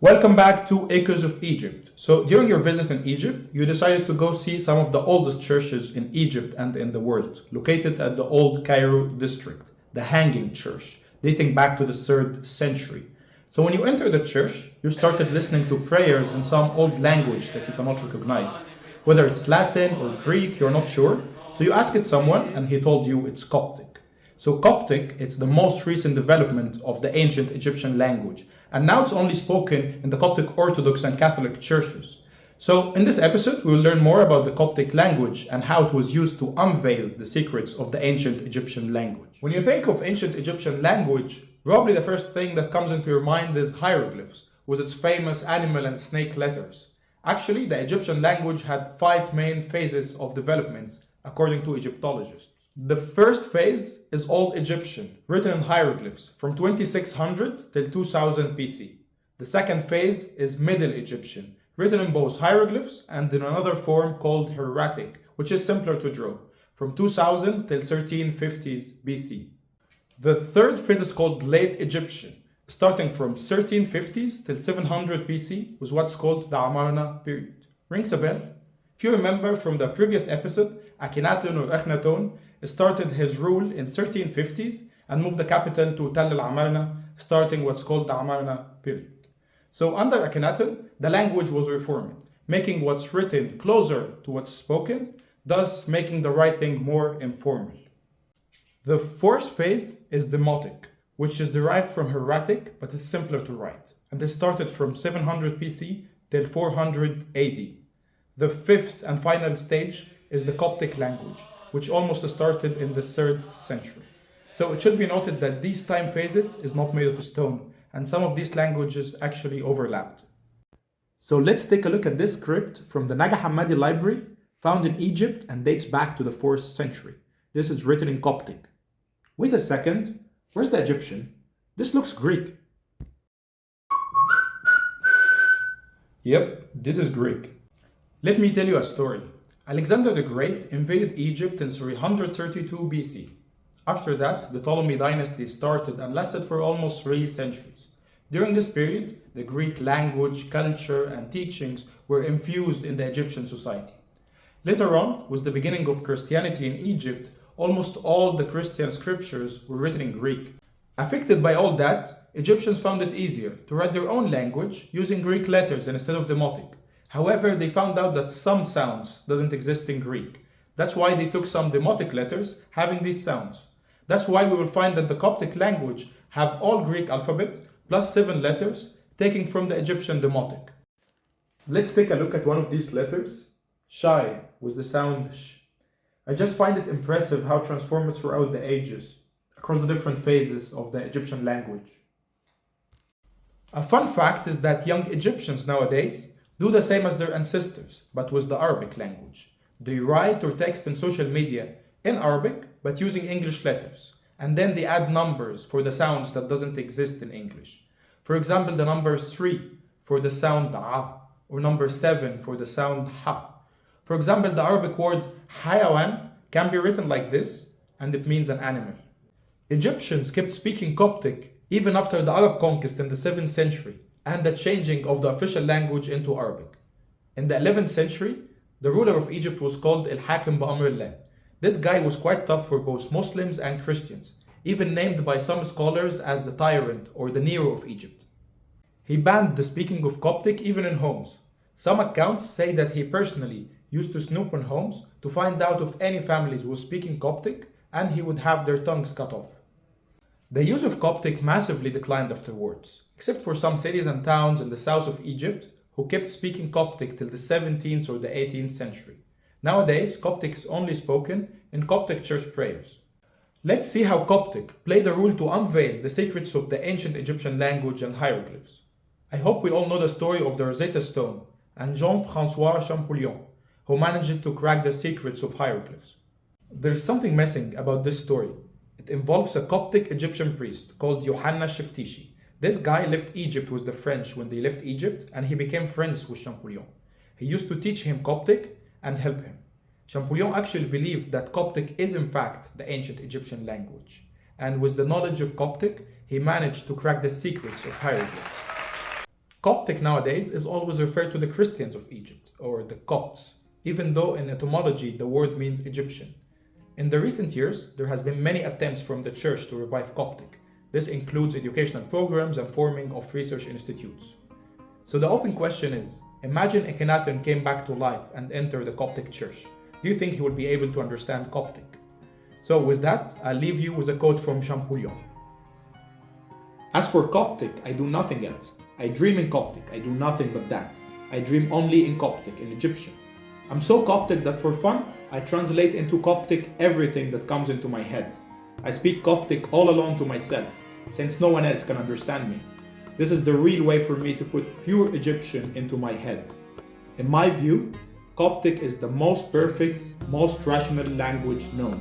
Welcome back to Echoes of Egypt. So during your visit in Egypt, you decided to go see some of the oldest churches in Egypt and in the world, located at the Old Cairo district, the Hanging Church, dating back to the 3rd century. So when you entered the church, you started listening to prayers in some old language that you cannot recognize. Whether it's Latin or Greek, you're not sure. So you asked someone and he told you it's Coptic. So Coptic, it's the most recent development of the ancient Egyptian language. And now it's only spoken in the Coptic Orthodox and Catholic churches. So in this episode, we will learn more about the Coptic language and how it was used to unveil the secrets of the ancient Egyptian language. When you think of ancient Egyptian language, probably the first thing that comes into your mind is hieroglyphs, with its famous animal and snake letters. Actually, the Egyptian language had 5 main phases of development, according to Egyptologists. The first phase is Old Egyptian, written in hieroglyphs from 2600 till 2000 BC. The second phase is Middle Egyptian, written in both hieroglyphs and in another form called hieratic, which is simpler to draw, from 2000 till 1350s BC. The third phase is called Late Egyptian, starting from 1350s till 700 BC, with what's called the Amarna period. Rings a bell? If you remember from the previous episode, Akhenaten or Akhenaton started his rule in 1350s and moved the capital to Tell al-Amarna, starting what's called the Amarna period. So under Akhenaten, the language was reformed, making what's written closer to what's spoken, thus making the writing more informal. The fourth phase is Demotic, which is derived from hieratic but is simpler to write, and they started from 700 BC till 400 AD. The fifth and final stage is the Coptic language, which almost started in the 3rd century. So it should be noted that these time phases is not made of stone, and some of these languages actually overlapped. So let's take a look at this script from the Nag Hammadi library, found in Egypt and dates back to the 4th century. This is written in Coptic. Wait a second, where's the Egyptian? This looks Greek. Yep, this is Greek. Let me tell you a story. Alexander the Great invaded Egypt in 332 BC. After that, the Ptolemy dynasty started and lasted for almost 3 centuries. During this period, the Greek language, culture, and teachings were infused in the Egyptian society. Later on, with the beginning of Christianity in Egypt, almost all the Christian scriptures were written in Greek. Affected by all that, Egyptians found it easier to write their own language using Greek letters instead of Demotic. However, they found out that some sounds doesn't exist in Greek. That's why they took some Demotic letters having these sounds. That's why we will find that the Coptic language have all Greek alphabet plus 7 letters taken from the Egyptian Demotic. Let's take a look at one of these letters. Shai with the sound sh. I just find it impressive how transformed throughout the ages, across the different phases of the Egyptian language. A fun fact is that young Egyptians nowadays do the same as their ancestors, but with the Arabic language. They write or text in social media in Arabic, but using English letters. And then they add numbers for the sounds that doesn't exist in English. For example, the number 3 for the sound a, or number 7 for the sound ha. For example, the Arabic word hayawan can be written like this, and it means an animal. Egyptians kept speaking Coptic even after the Arab conquest in the 7th century, and the changing of the official language into Arabic. In the 11th century, the ruler of Egypt was called Al-Hakim Ba'amrillah. This guy was quite tough for both Muslims and Christians, even named by some scholars as the tyrant or the Nero of Egypt. He banned the speaking of Coptic even in homes. Some accounts say that he personally used to snoop on homes to find out if any families were speaking Coptic, and he would have their tongues cut off. The use of Coptic massively declined afterwards, except for some cities and towns in the south of Egypt who kept speaking Coptic till the 17th or the 18th century. Nowadays, Coptic is only spoken in Coptic church prayers. Let's see how Coptic played a role to unveil the secrets of the ancient Egyptian language and hieroglyphs. I hope we all know the story of the Rosetta Stone and Jean-François Champollion, who managed to crack the secrets of hieroglyphs. There's something missing about this story. It involves a Coptic Egyptian priest called Yohanna Sheftishi. This guy left Egypt with the French when they left Egypt, and he became friends with Champollion. He used to teach him Coptic and help him. Champollion actually believed that Coptic is in fact the ancient Egyptian language, and with the knowledge of Coptic, he managed to crack the secrets of hieroglyphs. Coptic nowadays is always referred to the Christians of Egypt, or the Copts, even though in etymology the word means Egyptian. In the recent years, there has been many attempts from the church to revive Coptic. This includes educational programs and forming of research institutes. So the open question is, imagine Akhenaten came back to life and entered the Coptic church. Do you think he would be able to understand Coptic? So with that, I'll leave you with a quote from Champollion. As for Coptic, I do nothing else. I dream in Coptic, I do nothing but that. I dream only in Coptic, in Egyptian. I'm so Coptic that for fun, I translate into Coptic everything that comes into my head. I speak Coptic all alone to myself, since no one else can understand me. This is the real way for me to put pure Egyptian into my head. In my view, Coptic is the most perfect, most rational language known.